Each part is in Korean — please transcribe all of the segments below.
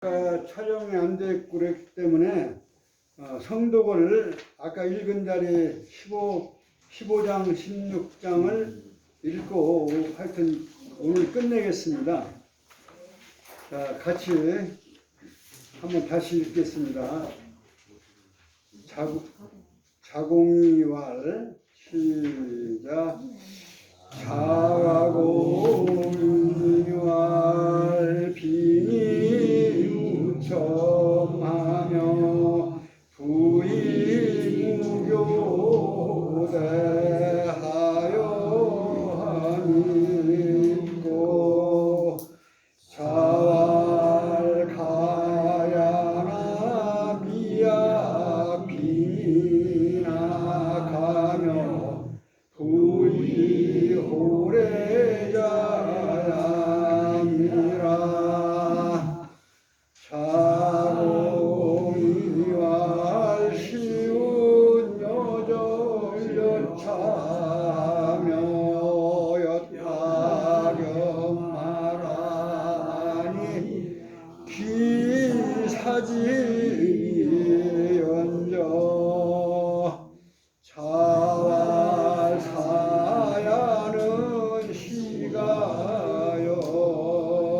촬영이 안 됐고 그랬기 때문에 성독을 아까 읽은 자리 15장, 16장을 읽고 하여튼 오늘 끝내겠습니다. 자, 같이 한번 다시 읽겠습니다. 자공이왈 시작. 자공이왈 빙이 우첨하며 부의무교대하여 하니고 자왈 가야나 미야 빙이나 가며 부의 오래자야니라. 자공이왈 쉬운 여절 여차며 엿가렴 말하니 기사지 연저. 자왈 사야는 시가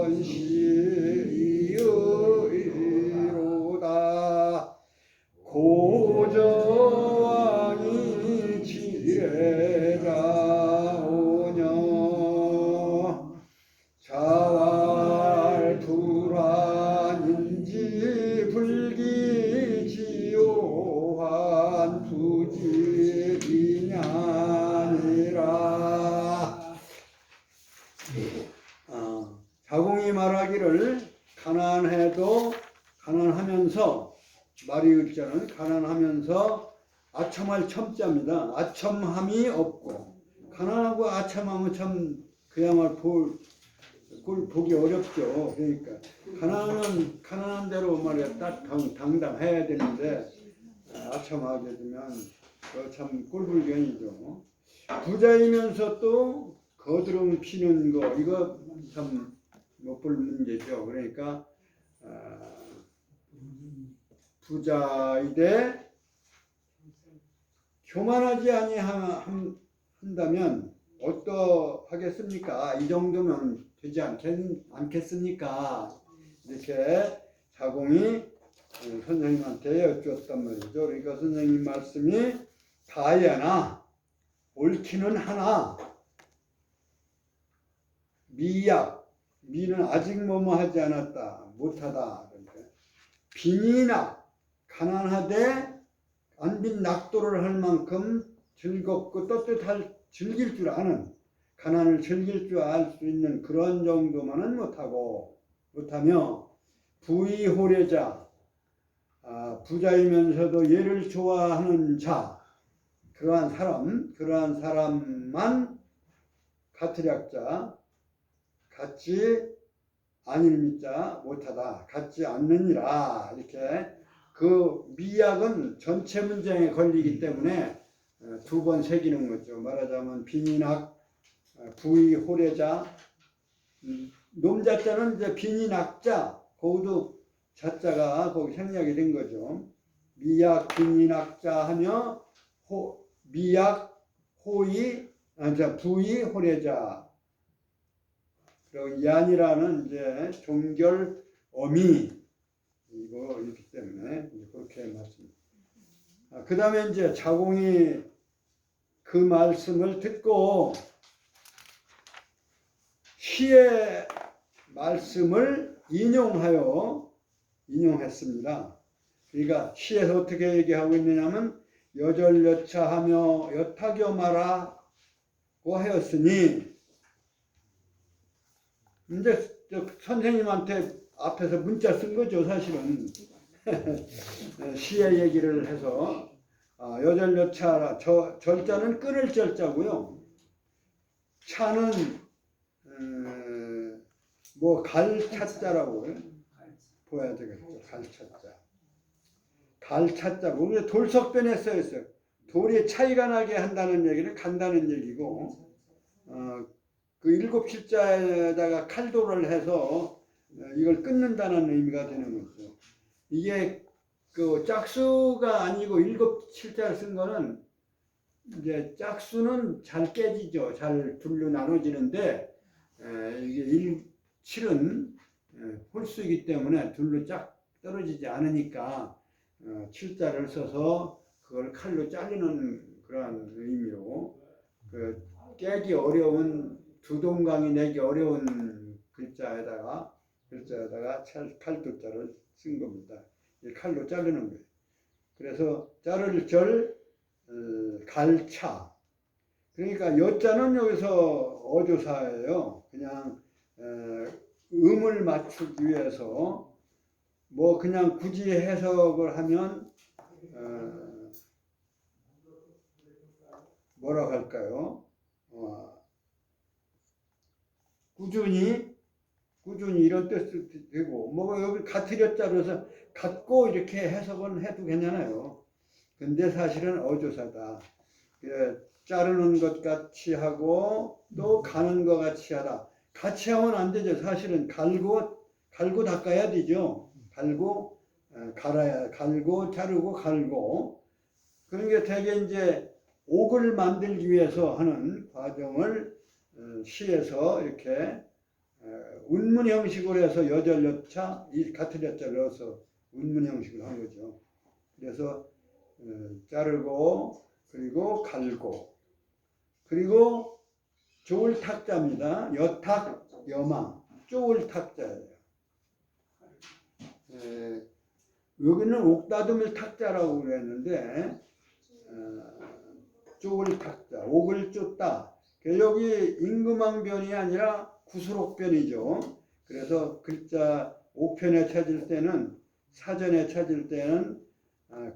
연시이로다. 고저왕이 지레자 오녀. 자왈 불환인지 불기지요한 부지이냐니라. 자공이 말하기를 가난해도 가난하면서, 말이 을자는 가난하면서 아첨할 첨자입니다. 아첨함이 없고, 가난하고 아첨하면 참 그야말로 보기 어렵죠. 그러니까 가난은 가난한 대로 말이야 딱 당당해야 되는데 아첨하게 되면 참 꼴불견이죠. 부자이면서 또 거드름 피는 거, 이거 참 못 볼 문제죠. 그러니까 부자이되 교만하지 아니한다면 어떠하겠습니까? 이 정도면 되지 않겠습니까? 이렇게 자공이 선생님한테 여쭈었단 말이죠. 그러니까 선생님 말씀이 다야나 옳기는 하나, 미약, 미는 아직 뭐뭐 하지 않았다, 못하다. 빈이나 가난하되 안빈 낙도를 할 만큼 즐겁고 떳떳할 즐길 줄 아는, 가난을 즐길 줄 알 수 있는 그런 정도만은 못하며 부의호래자, 부자이면서도 예를 좋아하는 자, 그러한 사람만 가트략자, 같지 아닐미자 못하다, 같지 않느니라. 이렇게 그 미약은 전체 문장에 걸리기 때문에 두 번 새기는 거죠. 말하자면 빈이낙, 부의호래자, 놈자자는 이제 빈이낙자, 거기도 자자가 거기 생략이 된 거죠. 미약 빈이낙자 하며 미약 호의, 부의호래자. 그리고 야니라는 이제 종결 어미, 이거 있기 때문에 그렇게 말씀입니다. 그 다음에 이제 자공이 그 말씀을 듣고 시의 말씀을 인용했습니다. 그러니까 시에서 어떻게 얘기하고 있느냐면 여절여차하며 여타교마라고 하였으니, 이제 선생님한테 앞에서 문자 쓴 거죠, 사실은. 시의 얘기를 해서 여절여차라, 절자는 끊을 절자고요. 차는 뭐 갈차자라고 보여야 되겠죠. 갈차자고 돌석변에 써 있어요. 돌이 차이가 나게 한다는 얘기는 간다는 얘기고, 그 일곱 실자에다가 칼도를 해서 이걸 끊는다는 의미가 되는 거죠. 이게 그 짝수가 아니고 7, 7자를 쓴 거는 이제 짝수는 잘 깨지죠. 잘 둘로 나눠지는데 이게 7은 홀수이기 때문에 둘로 짝 떨어지지 않으니까 7자를 써서 그걸 칼로 자르는 그런 의미로 그 깨기 어려운 두동강이 내기 어려운 글자에다가 칼두자를 쓴 겁니다. 칼로 자르는 거예요. 그래서 자를 절 갈차. 그러니까 여자는 여기서 어조사예요. 그냥 음을 맞추기 위해서 뭐 그냥 굳이 해석을 하면 뭐라고 할까요? 꾸준히 이런 뜻도 되고 뭐 여기 같으렸자로서 같고 이렇게 해석은 해도 괜찮아요. 근데 사실은 어조사다. 자르는 것 같이 하고 또 가는 것 같이 하다. 같이 하면 안 되죠. 사실은 갈고 닦아야 되죠. 갈고 자르고 갈고. 그런 게 되게 이제 옥을 만들기 위해서 하는 과정을 시에서 이렇게 운문 형식으로 해서 여절여차 이 같은 여자를 넣어서 운문 형식으로 한 거죠. 그래서 자르고 그리고 갈고 그리고 쪼을 탁자입니다. 여탁 여망 쪼을 탁자예요. 여기는 옥다듬을 탁자라고 그랬는데 쪼을 탁자 옥을 쫓다. 여기 임금왕변이 아니라 구술옥변이죠. 그래서 글자 옥편에 찾을 때는 사전에 찾을 때는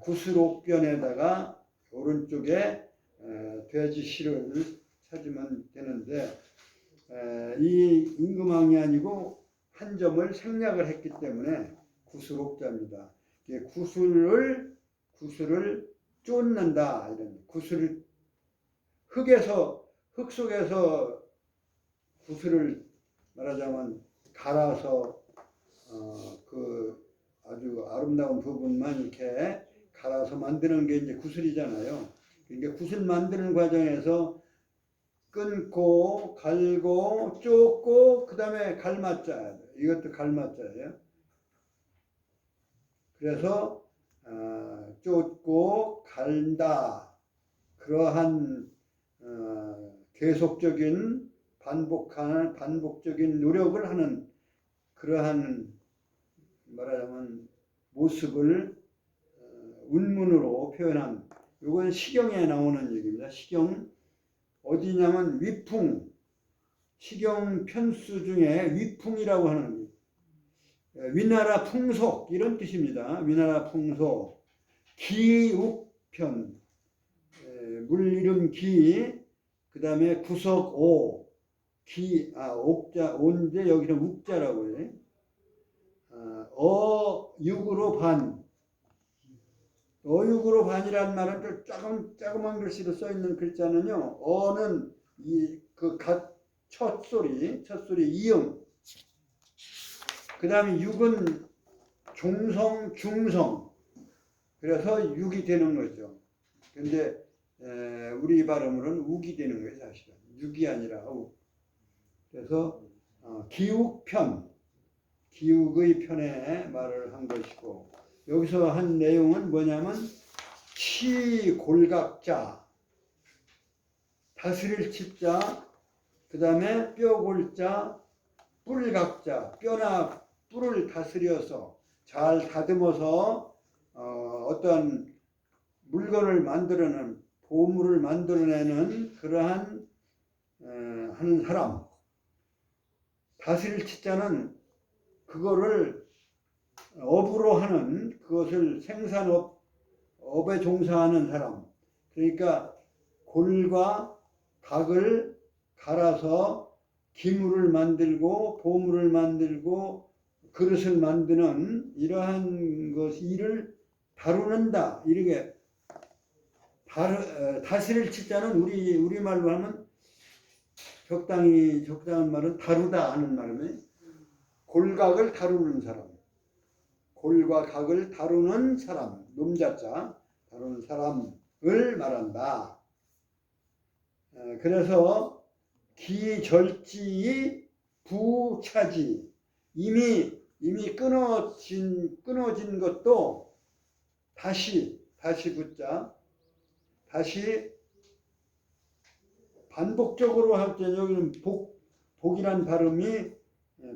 구술옥변에다가 오른쪽에 돼지시를 찾으면 되는데 이 임금왕이 아니고 한 점을 생략을 했기 때문에 구술옥자입니다. 구술을 쫓는다. 이런 구술을 흙 속에서 구슬을 말하자면 갈아서 그 아주 아름다운 부분만 이렇게 갈아서 만드는 게 이제 구슬이잖아요. 그러니까 구슬 만드는 과정에서 끊고 갈고 쫓고 그 다음에 갈맞자. 이것도 갈맞자예요. 그래서 쫓고 갈다. 그러한 계속적인 반복적인 노력을 하는 그러한 말하자면 모습을 운문으로 표현한 이건 시경에 나오는 얘기입니다. 시경 어디냐면 위풍 시경 편수 중에 위풍이라고 하는 위나라 풍속 이런 뜻입니다. 위나라 풍속 기욱편 물이름 기 그 다음에 구석 오 옥자 온데 여기는 욱자라고 해. 어육으로 반 어육으로 반이라는 말은 조그만 글씨로 써 있는 글자는요. 어는 첫 소리 이음. 그 다음에 육은 종성 중성. 그래서 육이 되는 거죠. 근데 우리 발음으로는 욱이 되는 거예요. 사실은 육이 아니라 욱. 그래서 기욱편 기욱의 편에 말을 한 것이고 여기서 한 내용은 뭐냐면 치골각자 다스릴 치자 그 다음에 뼈골자 뿔각자 뼈나 뿔을 다스려서 잘 다듬어서 어떤 물건을 만들어내는 보물을 만들어내는 그러한 하는 사람. 다스릴 치자는 그거를 업으로 하는 그것을 업에 종사하는 사람. 그러니까 골과 각을 갈아서 기물을 만들고 보물을 만들고 그릇을 만드는 이러한 일을 다루는다. 이렇게 다스릴 치자는 우리말로 하면 적당한 말은 다루다 하는 말이에요. 골각을 다루는 사람, 골과 각을 다루는 사람, 놈자자 다루는 사람을 말한다. 그래서 기절지 부차지, 이미 끊어진 것도 다시 붙자, 다시 반복적으로 할 때, 여기는 복이란 발음이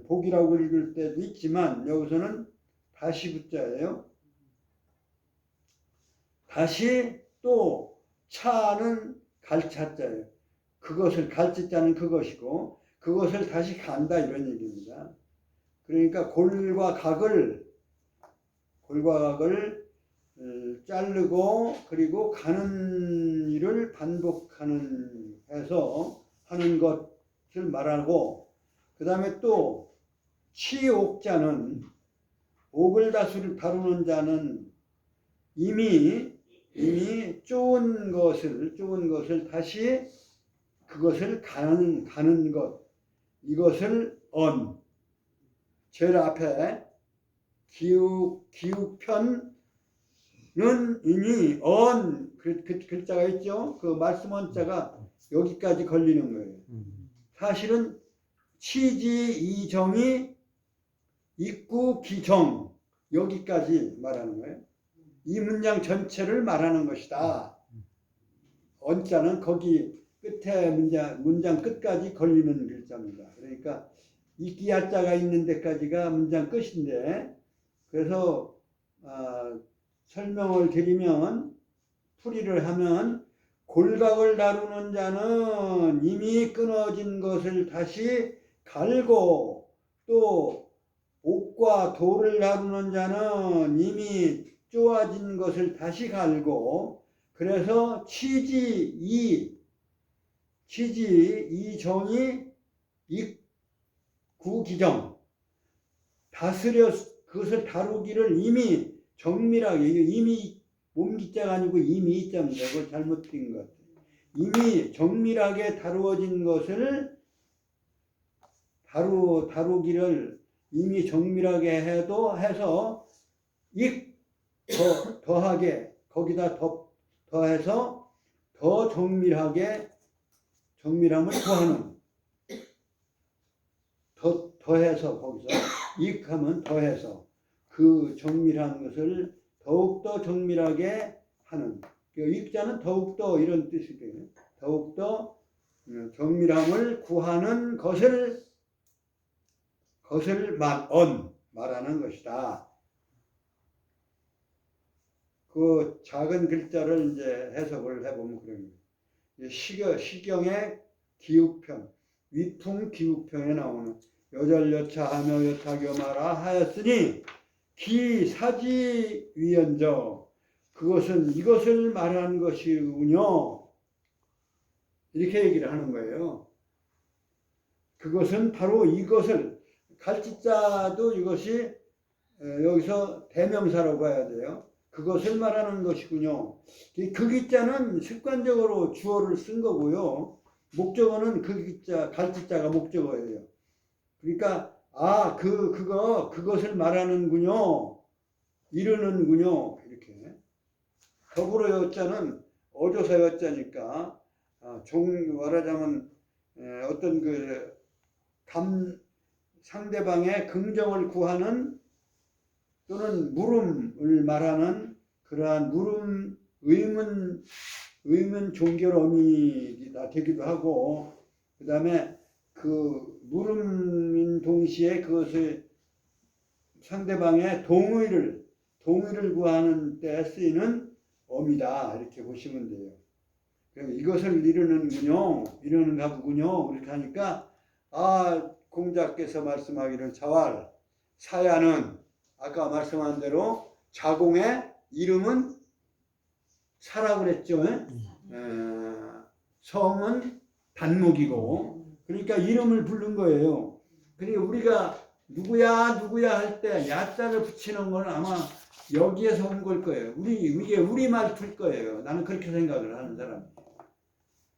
복이라고 읽을 때도 있지만 여기서는 다시 붙자예요. 다시 또 차는 갈차자예요. 그것을 갈치자는 그것이고 그것을 다시 간다 이런 얘기입니다. 그러니까 골과 각을 자르고 그리고 가는 일을 반복하는 해서 하는 것을 말하고, 그 다음에 또 치옥자는 옥을 다루는 자는 이미 쪼은 것을 다시 그것을 가는 것, 이것을 제일 앞에 기욱편은 이미 글자가 있죠. 그 말씀 원자가 여기까지 걸리는 거예요. 사실은 치지 이정이 입구 기정 여기까지 말하는 거예요. 이 문장 전체를 말하는 것이다. 언자는 거기 끝에 문장 끝까지 걸리는 글자입니다. 그러니까 이끼야자가 있는 데까지가 문장 끝인데, 그래서 설명을 드리면, 풀이를 하면, 골각을 다루는 자는 이미 끊어진 것을 다시 갈고, 또 옥과 돌을 다루는 자는 이미 쪼아진 것을 다시 갈고, 그래서 치지 이정이 입구기정, 다스려 그것을 다루기를 이미 정밀하게, 이미 몸기자가 아니고 이미 이자입니다. 그걸 잘못 드린 것 같아요. 이미 정밀하게 다루어진 것을 다루기를 이미 정밀하게 해서 더하게 거기다 더해서 더 정밀함을 구하는, 더해서 거기서 익하면 더해서 그 정밀한 것을 더욱더 정밀하게 하는, 익자는 더욱더 이런 뜻이 돼요. 더욱더 정밀함을 구하는 것을 말하는 것이다. 그 작은 글자를 이제 해석을 해보면 그런 거예요. 시경의 기욱편, 위풍 기욱편에 나오는 여절여차하며 여타교마라 하였으니 기사지위연저, 그것은 이것을 말하는 것이군요. 이렇게 얘기를 하는 거예요. 그것은 바로 이것을, 갈치자도 이것이 여기서 대명사라고 봐야 돼요. 그것을 말하는 것이군요. 그 기자는 습관적으로 주어를 쓴 거고요. 목적어는 그 기자, 갈치자가 목적어예요. 그러니까 그것을 말하는군요. 이르는군요. 이렇게. 더불어 여자는 어조사 여자니까 말하자면 어떤 상대방의 긍정을 구하는 또는 물음을 말하는 그러한 의문 종결어미가 되기도 하고, 그 다음에 그 물음인 동시에 그것을 상대방의 동의를 구하는 때 쓰이는 어미다, 이렇게 보시면 돼요. 이것을 이루는가 보군요. 그렇게 하니까 공자께서 말씀하기를 자왈 사야는 아까 말씀한 대로 자공의 이름은 사라고 그랬죠. 성은 단목이고, 그러니까 이름을 부른 거예요. 그리고 우리가 누구야 할 때 야자를 붙이는 건 아마 여기에서 온 걸 거예요. 이게 우리 말투일 거예요. 나는 그렇게 생각을 하는 사람이에요.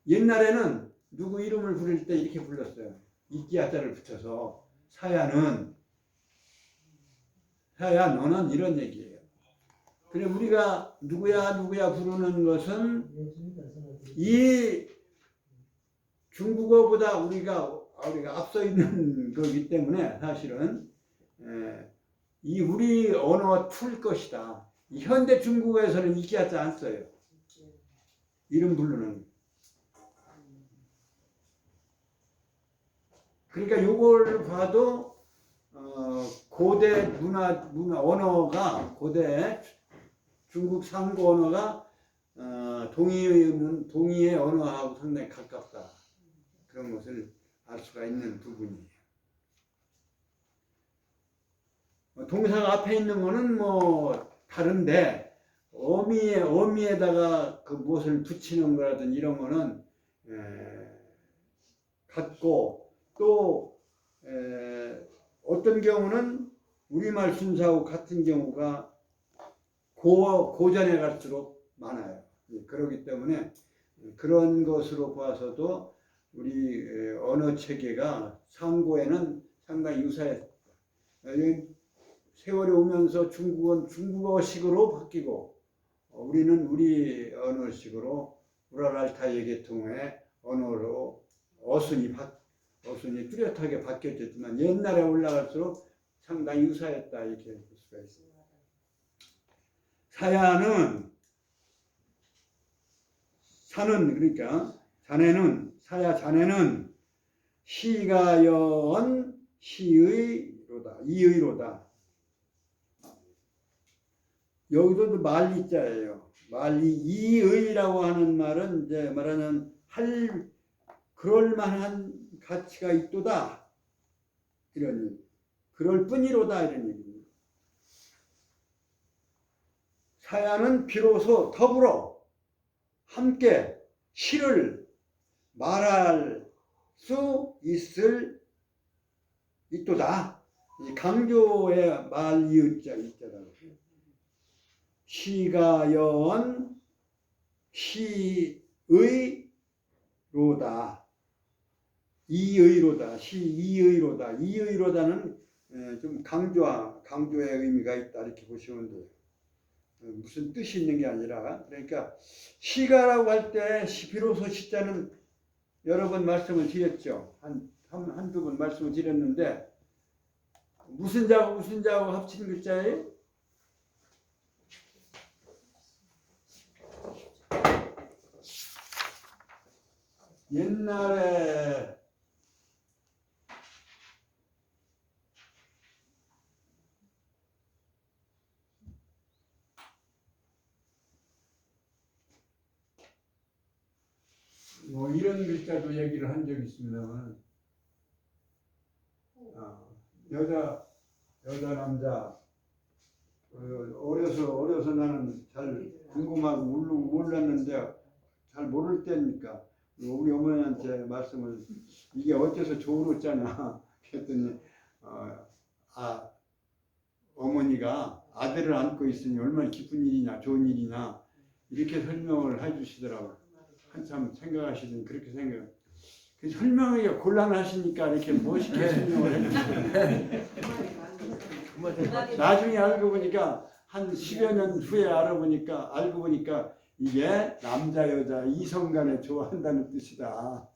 옛날에는 누구 이름을 부를 때 이렇게 불렀어요. 이끼 야자를 붙여서 사야는 야, 너는 이런 얘기예요. 그래, 우리가 누구야 부르는 것은 이 중국어보다 우리가 앞서 있는 거기 때문에 사실은 이 우리 언어가 틀 것이다. 이 현대 중국어에서는 있지 않어요. 이름 부르는. 그러니까 요걸 봐도 고대 문화 언어가 고대 중국 상고 언어가 동이의 언어하고 상당히 가깝다. 그런 것을 알 수가 있는 부분이에요. 동사가 앞에 있는 거는 뭐 다른데 어미에다가 그 무엇을 붙이는 거라든 이런 거는 같고 또 어떤 경우는 우리말 순서하고 같은 경우가 고전에 갈수록 많아요. 그렇기 때문에 그런 것으로 봐서도 우리 언어 체계가 상고에는 상당히 유사했다. 세월이 오면서 중국은 중국어식으로 바뀌고 우리는 우리 언어식으로 우라랄타이 계통의 언어로 어순이 뚜렷하게 바뀌었지만 옛날에 올라갈수록 상당히 유사했다 이렇게 볼 수가 있습니다. 사야는 그러니까 자네는 시가 여언 시의로다 이의로다. 여기도 말리자예요. 말리 이의라고 하는 말은 이제 말하는 그럴 만한 가치가 있도다 이런 얘기. 그럴 뿐이로다 이런 얘기입니다. 사야는 비로소 더불어 함께 시를 말할 수 있도다. 강조의 말이의자 있잖아요. 시가 여언 시의로다. 이의로다. 시이의로다. 이의로다는 좀 강조의 의미가 있다 이렇게 보시면 돼요. 무슨 뜻이 있는 게 아니라 그러니까 시가라고 할 때 비로소 시자는 여러 번 말씀을 드렸죠. 한두 번 말씀을 드렸는데 무슨 자하고 합친 글자예요? 옛날에 뭐 이런 글자도 얘기를 한 적이 있습니다만 여자 남자 어려서 나는 잘 궁금하고 몰랐는데 잘 모를 때니까 우리 어머니한테 말씀을 이게 어째서 조르잖아 그랬더니 어머니가 아들을 안고 있으니 얼마나 기쁜 일이냐 좋은 일이냐 이렇게 설명을 해주시더라고요. 한참 생각하시더니 그렇게 그 설명이 곤란하시니까 이렇게 멋있게 설명을 해주시더라고요. 나중에 알고 보니까 한 10여 년 후에 알고 보니까 이게 남자 여자 이성 간에 좋아한다는 뜻이다.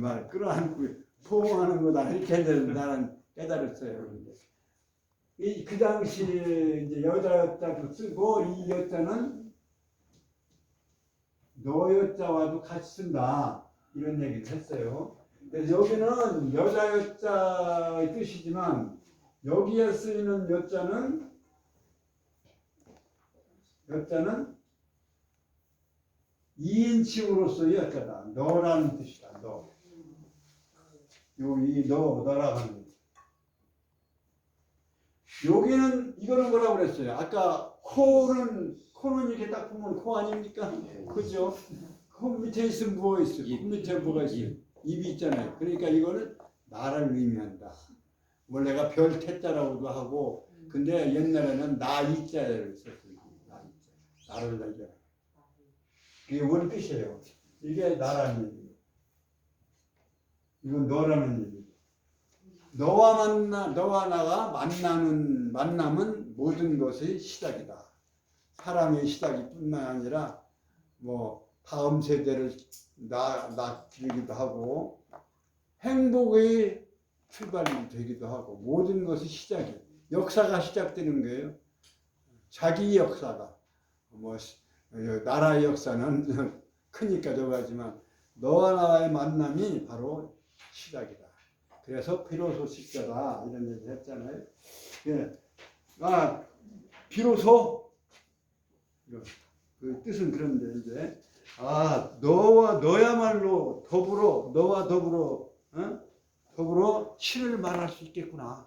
말 끌어안고 포옹하는 거다 이렇게 나는 깨달았어요. 그 당시 이제 여자 여자도 쓰고 이 여자는 너 여자와도 같이 쓴다 이런 얘기를 했어요. 그래서 여기는 여자 여자의 뜻이지만 여기에 쓰이는 여자는 2인칭으로서의 여자다. 너라는 뜻이다. 너. 여기 너라고 하는 거죠. 여기는 이거는 뭐라고 그랬어요? 아까 코는 이렇게 딱 보면 코 아닙니까? 그죠? 코 밑에 있으면 뭐가 있어요? 코 밑에 뭐가 있어요? 입이 있잖아요. 그러니까 이거는 나를 의미한다. 원래가 별 태자라고도 하고 근데 옛날에는 나이자를 썼어요. 나를 얘기해요. 이게 원 뜻이에요. 이게 나라는 얘기예요. 이건 너라는 얘기예요. 너와 나가 만남은 모든 것의 시작이다. 사랑의 시작이 뿐만 아니라 뭐 다음 세대를 낳기도 하고 행복의 출발이 되기도 하고 모든 것이 시작이에요. 역사가 시작되는 거예요. 자기 역사가 뭐 나라의 역사는 크니까 저거지만 너와 나의 만남이 바로 시작이다. 그래서 비로소 십자다 이런 얘기 했잖아요. 예. 비로소 그 뜻은 그런데 이제 너야말로 너와 더불어 더불어 신을 말할 수 있겠구나.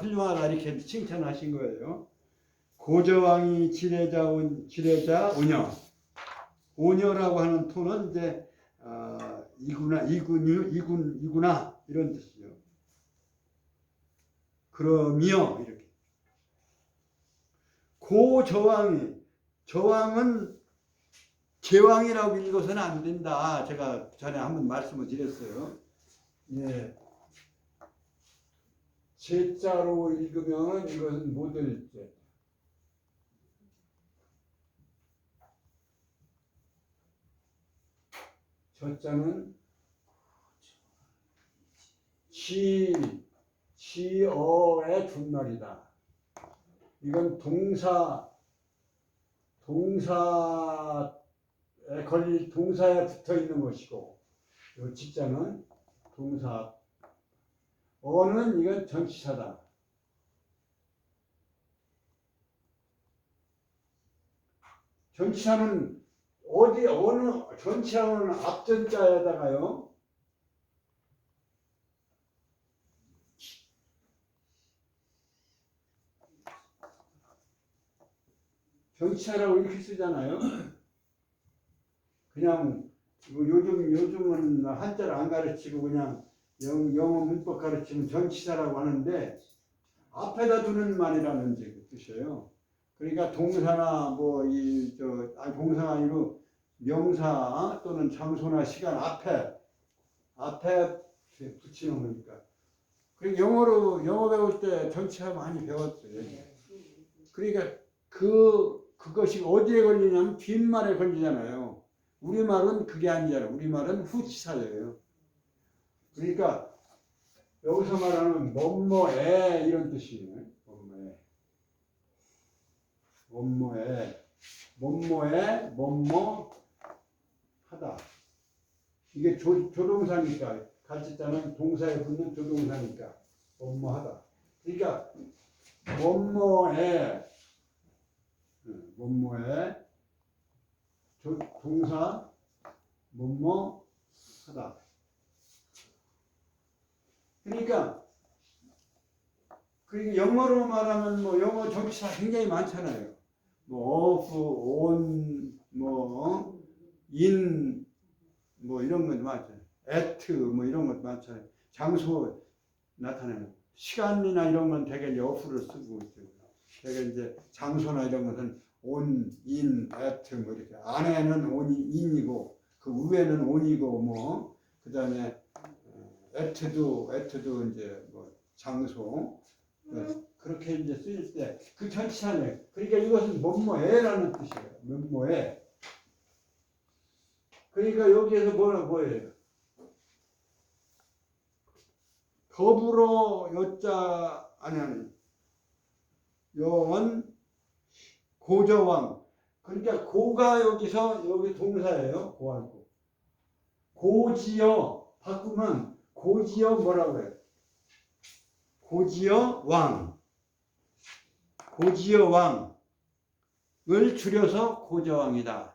훌륭하다 이렇게 칭찬하신 거예요. 고저왕이 지례자 오녀. 오녀라고 하는 토는 이제 이구나 이런 뜻이죠. 그러며 이렇게 저왕은 제왕이라고 읽어서는 안 된다. 제가 전에 한번 말씀을 드렸어요. 예. 제자로 읽으면 이것은 못 읽죠. 저자는 지어의 준말이다. 이건 동사에 붙어 있는 것이고, 이 직자는 동사. 어는 이건 전치사다. 전치사는 어느 전치사는 앞전자에다가요. 전치사라고 이렇게 쓰잖아요. 그냥 요즘은 한자를 안 가르치고 그냥 영어 문법 가르치면 전치사라고 하는데 앞에다 두는 말이라는 뜻이에요. 그러니까 동사나 동사가 아니고 명사 또는 장소나 시간 앞에 붙이는 거니까. 그러니까 영어 배울 때 전치사 많이 배웠어요. 그러니까 그것이 어디에 걸리냐면 뒷말에 걸리잖아요. 우리말은 그게 아니잖아요. 우리말은 후치사예요. 그러니까 여기서 말하는 뭐뭐에 이런 뜻이에요. 뭐뭐에 뭐뭐하다. 이게 조동사니까 가르치자는 동사에 붙는 조동사니까 뭐뭐하다. 그러니까 뭐뭐에 동사 뭐뭐하다. 그러니까 영어로 말하면 영어 전치사 굉장히 많잖아요. of, on, in, 이런 것도 많잖아요. at, 이런 것도 많잖아요. 장소 나타내는 시간이나 이런 건 대개 이제 of를 쓰고 있어요. 대개 이제 장소나 이런 것은 on, in, at 이렇게 안에는 in이고 그 위에는 on이고 그다음에 at도 이제 장소 그렇게 이제 쓰일 때 그 전치사네요. 그러니까 이것은 뭐뭐해라는 뜻이에요. 뭐뭐해. 그러니까 여기에서 뭐예요? 더불어 여자 아니 여원 고저왕. 그러니까 고가 여기 동사예요. 고하고 고지여 바꾸면 고지여 뭐라고 해요? 고지여 왕. 고지여 왕을 줄여서 고저왕이다.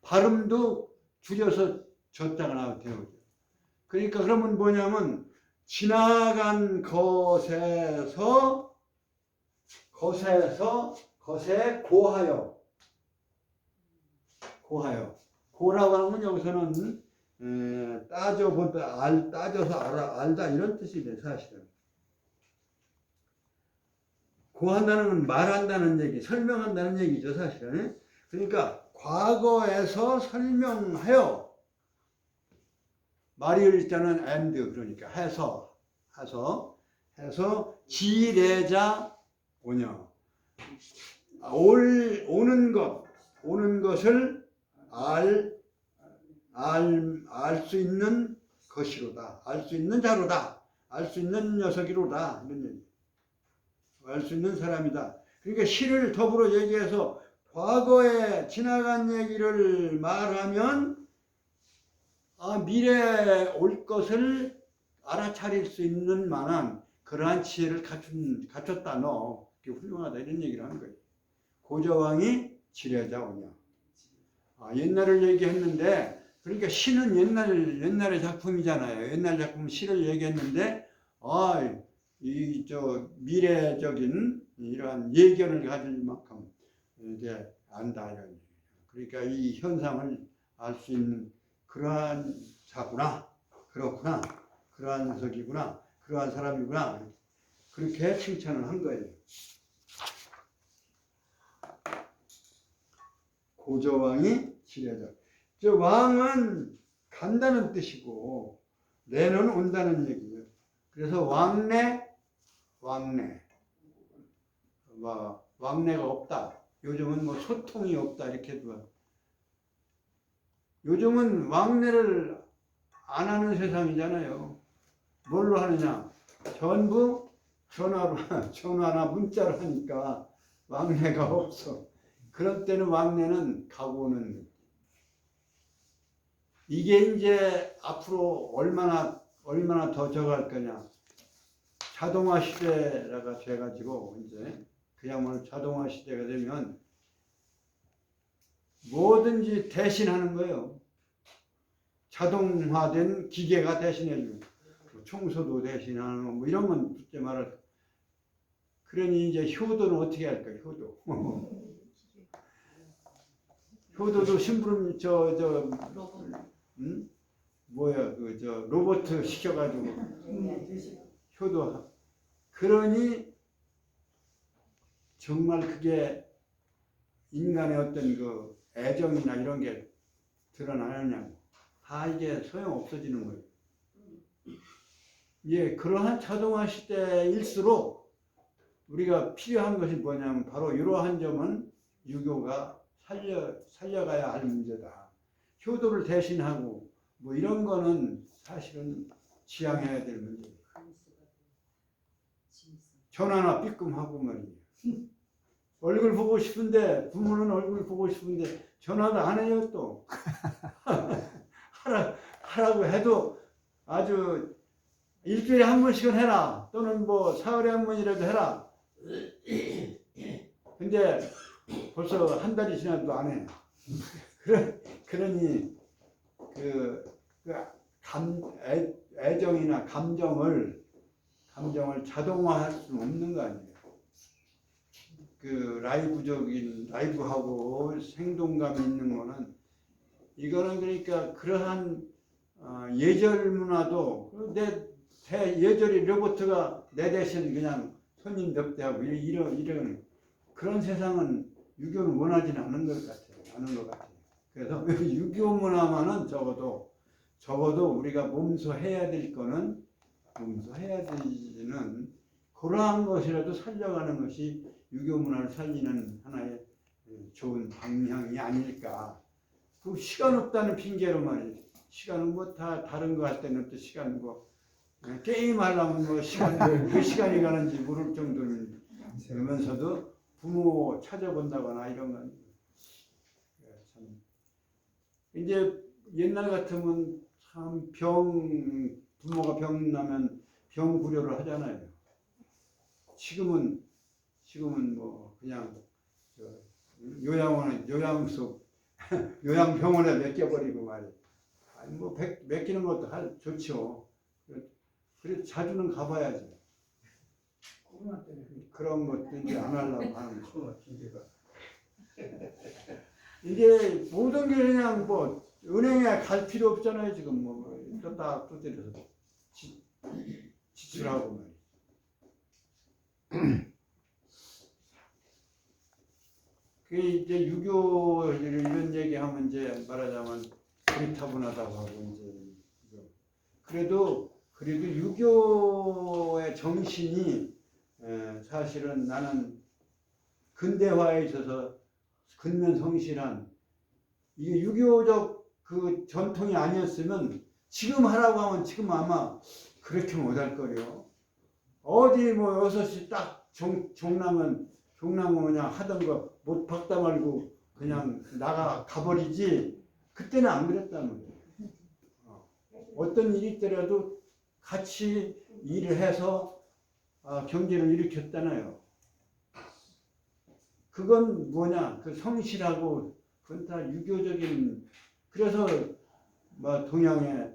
발음도 줄여서 졌다가 나오죠. 그러니까 그러면 뭐냐면 지나간 것에 고하여 고라고 하면 여기서는 따져서 알다 이런 뜻이 돼 사실은. 고한다는 건 말한다는 얘기, 설명한다는 얘기죠 사실은. 그러니까 과거에서 설명하여 말이 일자는 and 그러니까 해서 지례자 오냐. 오는 것을 알 수 있는 것이로다. 알 수 있는 자로다. 알 수 있는 녀석이로다. 이런 얘기. 알 수 있는 사람이다. 그러니까 시를 더불어 얘기해서 과거에 지나간 얘기를 말하면 미래에 올 것을 알아차릴 수 있는 만한 그러한 지혜를 갖췄다. 너 훌륭하다. 이런 얘기를 하는 거예요. 고저왕이 지뢰자 오냐. 옛날을 얘기했는데, 그러니까 시는 옛날의 작품이잖아요. 옛날 작품 시를 얘기했는데, 미래적인 이러한 예견을 가질 만큼 이제 안다. 이런. 그러니까 이 현상을 알 수 있는 그러한 자구나. 그렇구나. 그러한 녀석이구나. 그러한 사람이구나. 그렇게 칭찬을 한 거예요. 고저왕이 지뢰자. 저 왕은 간다는 뜻이고 내는 온다는 얘기예요. 그래서 왕래가 없다. 요즘은 뭐 소통이 없다 이렇게도. 요즘은 왕래를 안 하는 세상이잖아요. 뭘로 하느냐? 전부 전화나 문자로 하니까 왕래가 없어. 그럴 때는 왕래는 가고 오는. 이게 이제 앞으로 얼마나 더 저갈 거냐. 자동화 시대가 돼가지고 이제 그야말로 자동화 시대가 되면 뭐든지 대신하는 거예요. 자동화된 기계가 대신해주고 청소도 대신하는 뭐 이런 건 둘째 말할. 그러니 이제 효도는 어떻게 할까요? 효도. 효도도 심부름 로봇 시켜가지고 효도. 그러니 정말 그게 인간의 어떤 그 애정이나 이런 게 드러나느냐고. 다 이게 소용 없어지는 거예요. 예, 그러한 자동화 시대일수록 우리가 필요한 것이 뭐냐면 바로 이러한 점은 유교가 살려가야 할 문제다. 효도를 대신하고 뭐 이런 거는 사실은 지양해야 될 문제예요. 전화나 삐끔하고 말이에요. 얼굴 보고 싶은데 부모는 얼굴 보고 싶은데 전화도 안 해요 또. 하라고 해도 아주 일주일에 한 번씩은 해라. 또는 뭐 사흘에 한 번이라도 해라. 근데 벌써 한 달이 지나도 안 해. 그러니 애정이나 감정을 자동화할 수는 없는 거 아니에요. 그 라이브하고 생동감이 있는 거는 이거는 그러니까 그러한 예절 문화도 예절이 로봇가 내 대신 그냥 손님 접대하고 이런 그런 세상은 유교는 원하지는 않은 것 같아요. 그래서 유교 문화만은 적어도 우리가 몸소 해야 될 거는 해야 되는 그러한 것이라도 살려가는 것이 유교 문화를 살리는 하나의 좋은 방향이 아닐까. 그 시간 없다는 핑계로 말이에요. 시간은 뭐 다 다른 거 할 때는 또 시간 뭐 게임 하려면 뭐 시간 몇 시간이 가는지 모를 정도는 그러면서도 부모 찾아본다거나 이런 건 참 이제 옛날 같으면 참 부모가 병 나면 병 구려를 하잖아요. 지금은 뭐 그냥 요양병원에 맡겨버리고 말이에요. 아니 뭐 맡기는 것도 좋죠. 그래도 자주는 가봐야지. 그런 것도 이제 안 하려고 하는 거. 이제 모든 게 그냥 뭐 은행에 갈 필요 없잖아요. 지금 뭐 떴다 또 때려서 지출하고 말이에요. 그 이제 유교 이런 얘기하면 이제 말하자면 고리타분하다고 하고 이제 그래도 유교의 정신이 사실은 나는 근대화에 있어서 근면성실한 이게 유교적 그 전통이 아니었으면 지금 하라고 하면 지금 아마 그렇게 못할 거요. 어디 뭐 6시 딱 종남은 그냥 하던 거 못 박다 말고 그냥 가버리지. 그때는 안 그랬다는 거예요. 어떤 일이 있더라도 같이 일을 해서 경제를 일으켰잖아요. 그건 뭐냐? 그 성실하고 그건 다 유교적인. 그래서 뭐 동양에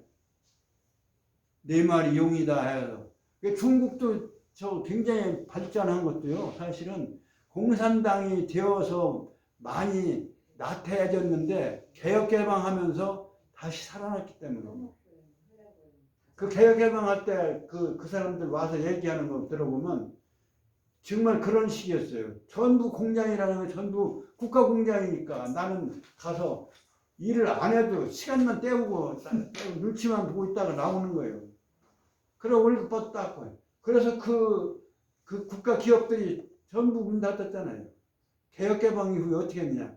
네 마리 용이다 해서 중국도 저 굉장히 발전한 것도요. 사실은 공산당이 되어서 많이 나태해졌는데 개혁개방하면서 다시 살아났기 때문에. 그 개혁개방할 때 그 사람들 와서 얘기하는 거 들어보면 정말 그런 식이었어요. 전부 공장이라는 건 전부 국가 공장이니까 나는 가서 일을 안 해도 시간만 때우고 눈치만 보고 있다가 나오는 거예요. 그리고 월급 받았고. 그래서 그 국가 기업들이 전부 문 닫았잖아요. 개혁개방 이후에 어떻게 했냐.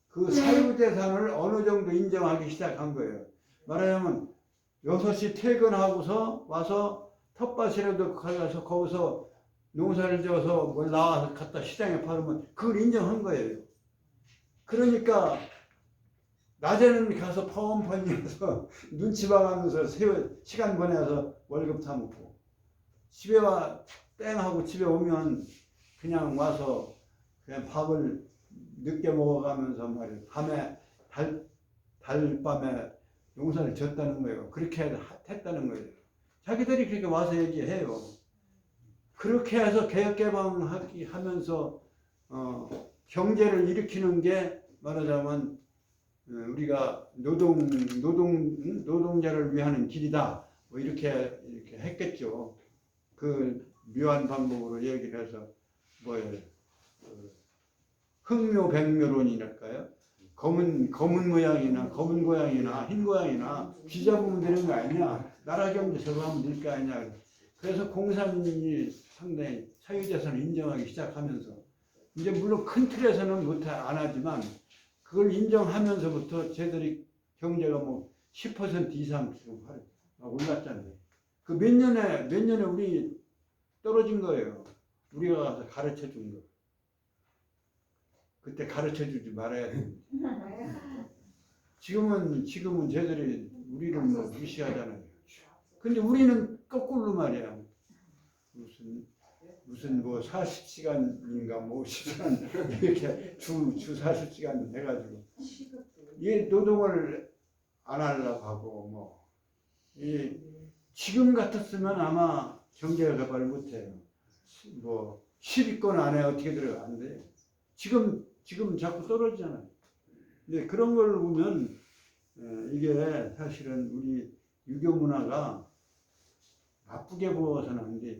그 사유재산을 어느 정도 인정하기 시작한 거예요. 말하자면 6시 퇴근하고서 와서 텃밭이라도 가서 거기서 농사를 지어서 뭘 나와서 갖다 시장에 팔으면 그걸 인정한 거예요. 그러니까 낮에는 가서 펑펑이어서 눈치 봐가면서 시간 보내서 월급 타먹고 집에 땡하고 집에 오면 그냥 와서 그냥 밥을 늦게 먹어가면서 말이에요. 밤에 달밤에 농사를 졌다는 거예요. 그렇게 했다는 거예요. 자기들이 그렇게 와서 얘기해요. 그렇게 해서 개혁개방하면서 경제를 일으키는 게 말하자면 우리가 노동자를 위하는 길이다. 뭐 이렇게 했겠죠. 그 묘한 방법으로 얘기를 해서 뭐예요? 흑묘백묘론이랄까요? 검은 모양이나 검은 고양이나 흰 고양이나 귀 잡으면 되는 거 아니냐? 나라 경제 저거 하면 될 거 아니냐? 그래서 공산이 상당히 사유재산을 인정하기 시작하면서 이제 물론 큰 틀에서는 안 하지만 그걸 인정하면서부터 쟤들이 경제가 뭐 10% 이상 올랐잖아요. 그 몇 년에 우리 떨어진 거예요. 우리가 가서 가르쳐 준 거. 그때 가르쳐 주지 말아야 돼. 지금은 쟤들이 우리를 뭐 무시하잖아요. 근데 우리는 거꾸로 말이야. 무슨 뭐 40시간인가 뭐 50시간 이렇게 주 40시간 해가지고 이 노동을 안 하려고 하고 뭐 지금 같았으면 아마 경제가 개발 못해요. 뭐 10위권 안에 어떻게 들어가 안 돼요. 지금 자꾸 떨어지잖아요. 근데 그런 걸 보면 이게 사실은 우리 유교 문화가 나쁘게 보아서는 안 돼요.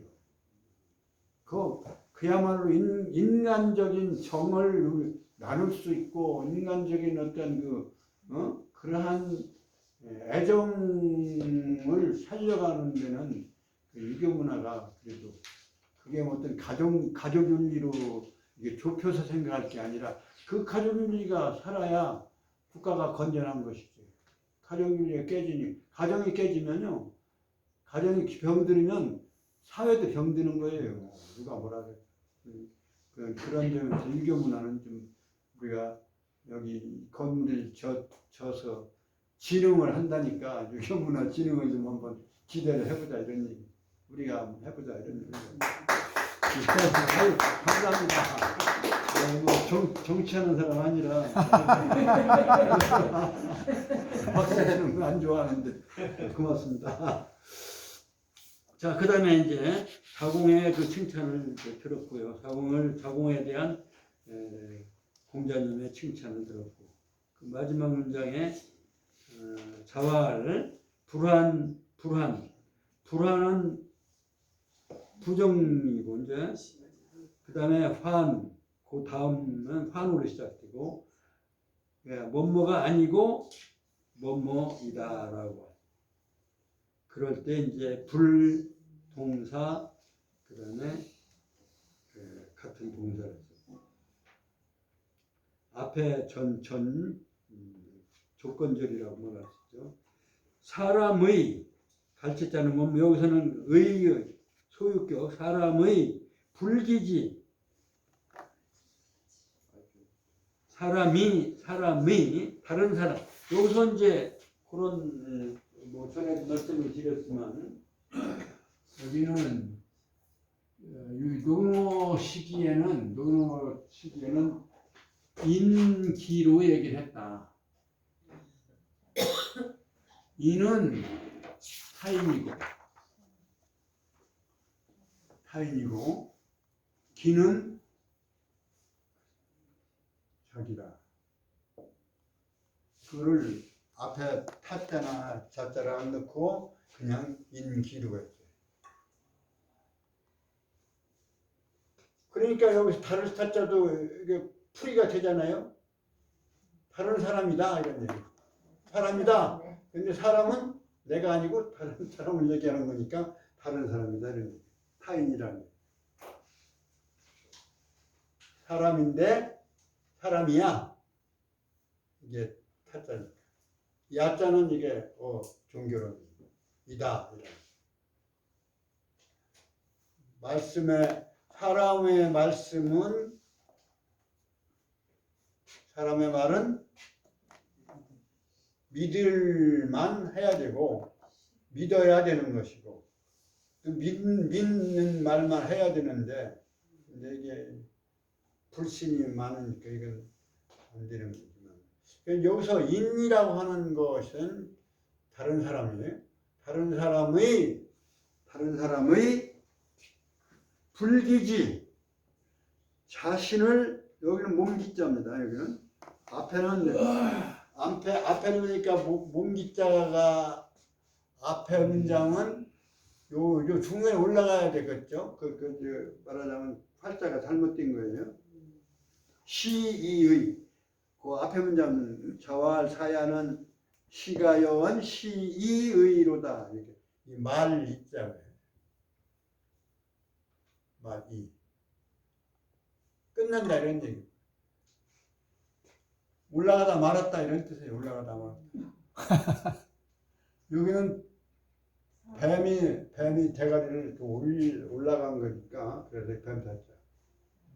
그야말로 인간적인 정을 나눌 수 있고 인간적인 어떤 그러한 애정을 살려가는 데는 그 유교 문화가 그래도 그게 어떤 가족 윤리로 이게 좁혀서 생각할 게 아니라 그 가족 윤리가 살아야 국가가 건전한 것이죠. 가족 윤리가 가정이 깨지면요, 가정이 병들면 사회도 병드는 거예요. 누가 뭐라 그래. 그런 점에서 유교 문화는 좀 우리가 여기 건물을 져서 진흥을 한다니까 유교 문화 진흥을 좀 한번 기대를 해보자 이런 얘기. 우리가 한번 해보자 이런 얘기. 감사합니다. 뭐 정치하는 사람 아니라 박사는 안 좋아하는데 고맙습니다. 자, 그 다음에 이제 자공의 그 칭찬을 들었고요. 자공에 대한 공자님의 칭찬을 들었고, 그 마지막 문장에 자활, 불환은 부정이고, 이제 그 다음에 환, 그 다음은 환으로 시작되고, 뭐뭐가 아니고 뭐뭐이다라고. 그럴 때 이제 불, 동사, 그 다음에 같은 동사를 쓰고 앞에 전 조건절이라고 말하시죠. 사람의 갈치자는 뭐 여기서는 의의 소유격 사람의 불기지 사람이 다른 사람 여기서 이제 그런 뭐 전에 말씀을 드렸지만 여기는 논어 시기에는 인기로 얘기를 했다. 인은 타인이고 기는 자기다. 그거를 앞에 타자나 자자를 안 넣고 그냥 인기로 했죠. 그러니까 여기서 다른 타자도 이게 풀이가 되잖아요. 다른 사람이다 이런 얘기. 사람이다. 근데 사람은 내가 아니고 다른 사람을 얘기하는 거니까 다른 사람이다 이런 얘기. 타인이라는 얘기. 사람인데 사람이야. 이게 타자니까. 야자는 이게 종교론이다. 이런. 사람의 말은 믿을만 해야 되고 믿어야 되는 것이고 또 믿는 말만 해야 되는데 근데 이게 불신이 많으니까 이건 안 되는 거지만 여기서 인이라고 하는 것은 다른 사람이에요. 다른 사람의 불기지 자신을 여기는 몸기자입니다. 여기는 앞에는 그러니까 몸기자가 앞에 문장은 요 중간에 올라가야 되겠죠. 말하자면 팔자가 잘못된 거예요. 시이의 그 앞에 문장 자왈 사야는 시가여원 시이의로다. 이 말 이자예요. 말이 끝난다 이런 얘기. 올라가다 말았다 이런 뜻이에요. 올라가다 말았다. 여기는 뱀이 대가리를 올라간 거니까 그래서 뱀 탔죠.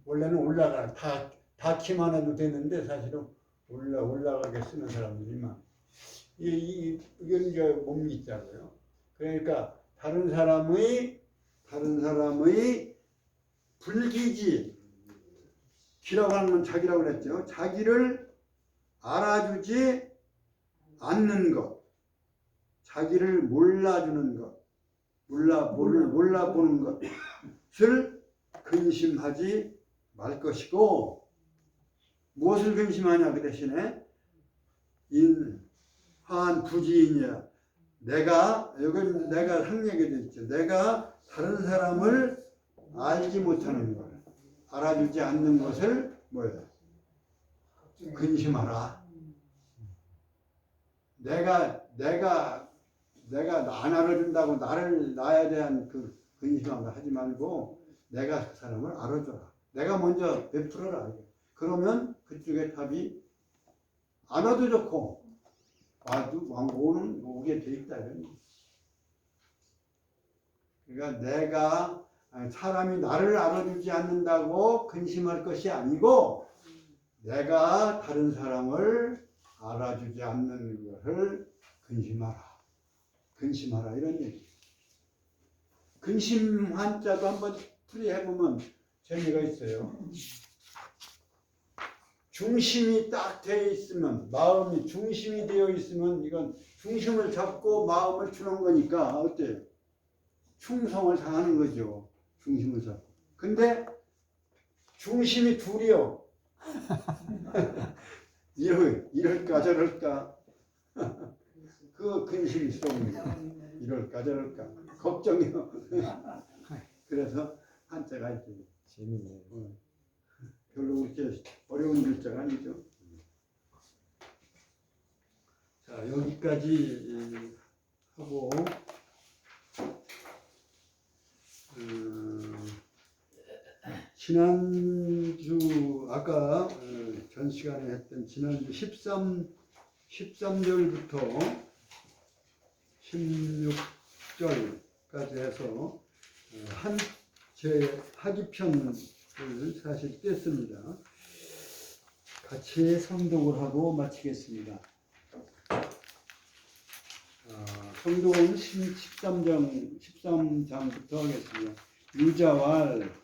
원래는 올라가 다 키만 해도 되는데 사실은 올라가게 쓰는 사람들이만 이건 이제 몸기자고요. 그러니까 다른 사람의 불기지 기라고 하는 건 자기라고 그랬죠. 자기를 알아주지 않는 것, 자기를 몰라주는 것, 몰라보는 것을 근심하지 말 것이고 무엇을 근심하냐 그 대신에 한 부지인이야. 여기 내가 상얘기 돼 있죠. 내가 다른 사람을 알지 못하는 것, 알아주지 않는 것을 뭐야? 근심하라. 내가 안 알아준다고 나에 대한 그 근심함을 하지 말고 내가 그 사람을 알아줘라. 내가 먼저 베풀어라. 그러면 그쪽의 답이 안 와도 좋고 오게 돼 있다. 그러니까 사람이 나를 알아주지 않는다고 근심할 것이 아니고 내가 다른 사람을 알아주지 않는 것을 근심하라 이런 얘기. 근심 한자도 한번 풀이해보면 재미가 있어요. 중심이 딱 되어 있으면 마음이 중심이 되어 있으면 이건 중심을 잡고 마음을 주는 거니까 어때요? 충성을 당하는 거죠. 중심을 잡고. 근데 중심이 둘이요. 이럴까 저럴까 그 근심스러움이다. 이럴까 저럴까 걱정이요. 그래서 한자가 있죠. 재밌네요. 별로 그렇게 어려운 글자가 아니죠. 자 여기까지 하고 지난주 아까 전 시간에 했던 지난주 13절부터 16절까지 해서 제 하기편을 사실 뗐습니다. 같이 성독을 하고 마치겠습니다. 성독은 13장부터 하겠습니다. 유자왈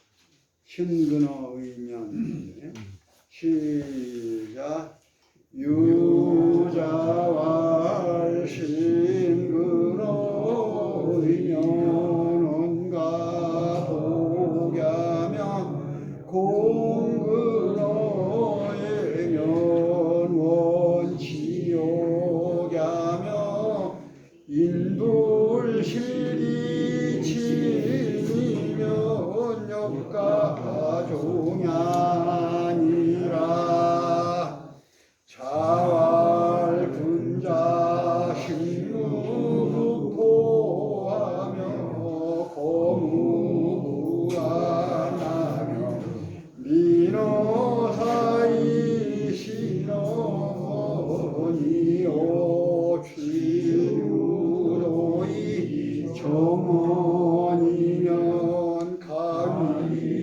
신근어 의면 시작. 유자왈 신근어 의면은 가독야명 공근어의 면원 지옥야명 인불실기 치니면 역가종야니라. 자왈 군자 신무포하며 거무구안하며 민어사이 신어니오 취유로이 정원이면 가위호학야이니라.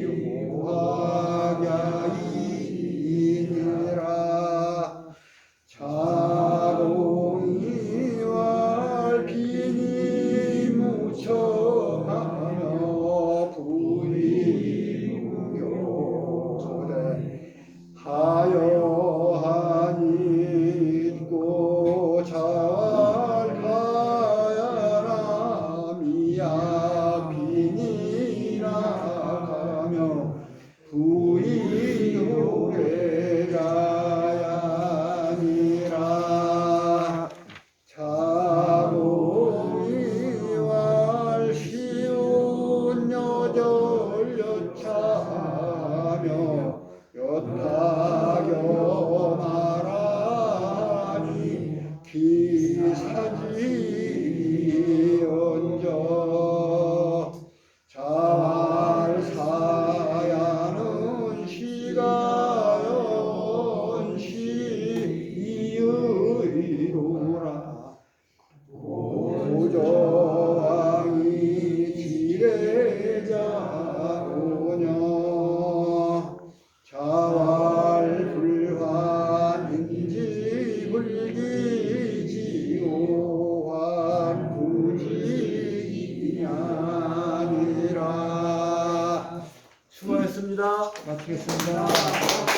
자공이왈 비니 무처하며 부이무교대 하여하니 있고 자왈 가야라 미야 비니라 가며 부이노래자야니라. 자공이왈 시온 여절 여차하며 여타겨 말하니 기사지 언저. 자왈 사야는 시가연시 이의로라. 고조왕이 지례자오녀. 자왈 불환인지 불기지오환 부지이냐니라. 수고하셨습니다. 마치겠습니다.